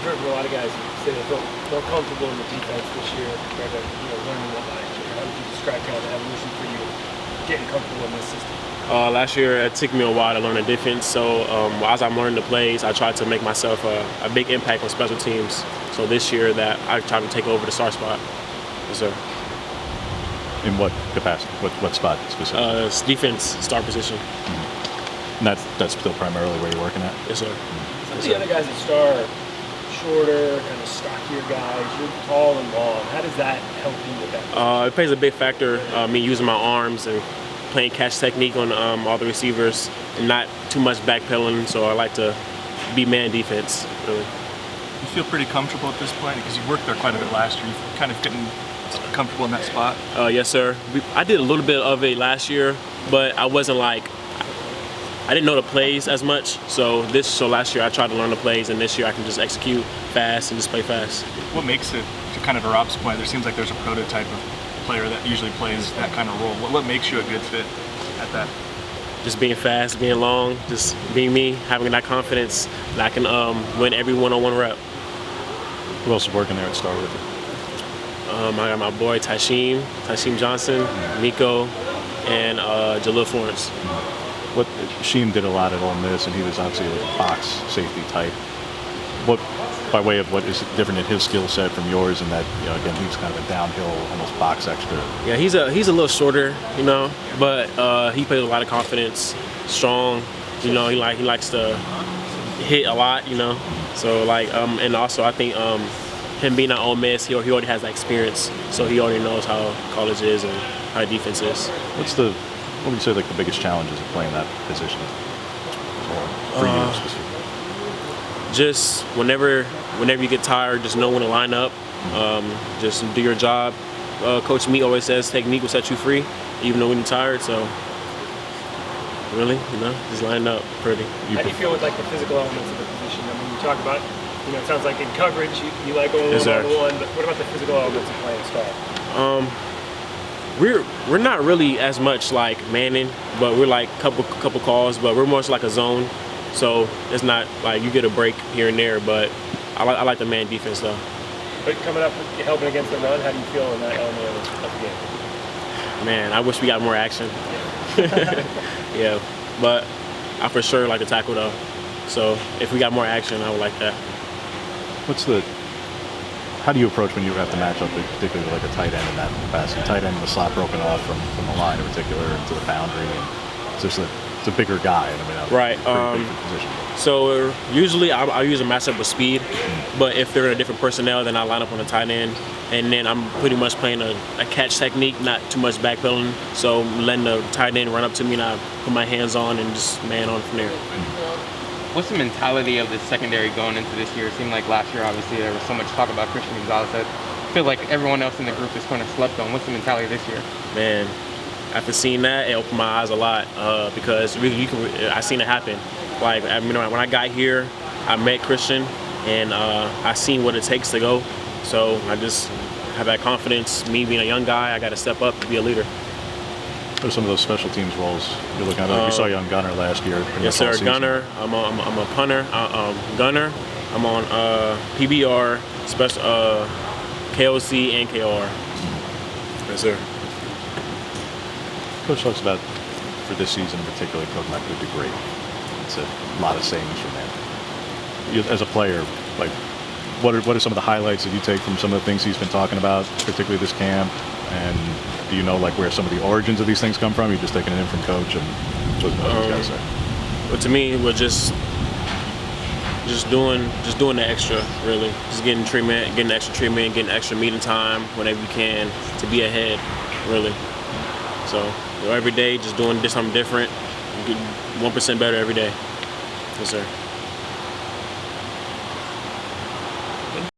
I've heard from a lot of guys say they feel more comfortable in the defense this year compared to learning that last year. How would you describe kind of the evolution for you getting comfortable in this system? Last year, it took me a while to learn the defense. So as I'm learning the plays, I tried to make myself a big impact on special teams. So this year, that I tried to take over the star spot. Yes, sir. In what capacity? What spot specifically? It's defense, star position. And that's still primarily where you're working at? Yes, sir. Some of the other guys at Star are shorter, kind of stockier guys. You're tall and long. How does that help you with that? It plays a big factor, me using my arms and playing catch technique on all the receivers and not too much backpedaling. So I like to be man defense, really. You feel pretty comfortable at this point because you worked there quite a bit last year. You kind of getting comfortable in that spot? Yes, sir. I did a little bit of it last year, but I wasn't like, I didn't know the plays as much. So last year I tried to learn the plays, and this year I can just execute fast and just play fast. What makes it, to kind of Rob's point, there seems like there's a prototype of player that usually plays that kind of role. What makes you a good fit at that? Just being fast, being long, just being me, having that confidence that I can win every one-on-one rep. Who else is working there at Star with you? I got my boy Tasheem Johnson, Nico, and Jalil Florence. What Sheem did a lot at Ole Miss, and he was obviously a box safety type. What, by way of what is different in his skill set from yours, and that again he's kind of a downhill, almost box extra. Yeah, he's a little shorter, but he plays with a lot of confidence, strong. He likes to hit a lot, So and also I think him being at Ole Miss, he already has that experience, so he already knows how college is and how defense is. What would you say the biggest challenges of playing that position for you specifically? Just whenever you get tired, just know when to line up. Just do your job. Coach Meat always says technique will set you free, even though when you're tired. So really, just line up pretty. How do you feel with the physical elements of the position? I mean, you talk about, it sounds like in coverage you like going one-on-one, but what about the physical elements of playing Star? We're not really as much like manning, but we're like couple calls, but we're more like a zone. So it's not like you get a break here and there, but I like the man defense though. But coming up, helping against the run, how do you feel in that element of the game? Man, I wish we got more action. Yeah, but I for sure like to tackle though. So if we got more action, I would like that. How do you approach when you have to match up, particularly like a tight end in that capacity? Tight end in the slot broken off from the line in particular into the boundary, and it's a bigger guy. Right. Position. So usually I use a matchup with speed, but if they're in a different personnel, then I line up on the tight end, and then I'm pretty much playing a catch technique, not too much backpedaling. So letting the tight end run up to me, and I put my hands on and just man on from there. What's the mentality of the secondary going into this year? It seemed like last year, obviously, there was so much talk about Christian Gonzalez that I feel like everyone else in the group is kind of slept on. What's the mentality this year? Man, after seeing that, it opened my eyes a lot because I seen it happen. Like, when I got here, I met Christian, and I seen what it takes to go. So I just have that confidence. Me being a young guy, I got to step up to be a leader. What are some of those special teams roles you're looking at? We saw you on gunner last year. Yes, sir. Gunner. I'm a punter. Gunner. I'm on PBR, special KOC, and KR. Yes, sir. Coach talks about for this season in particular, Coach not good to great. It's a lot of sayings from him. You, as a player, what are some of the highlights that you take from some of the things he's been talking about, particularly this camp? And do you know where some of the origins of these things come from? You're just taking it in from Coach, and what those guys say? But to me, we're just doing the extra, really. Just getting treatment, getting extra treatment, getting extra meeting time whenever you can to be ahead, really. So every day, just doing something different, get 1% better every day. Yes, sir.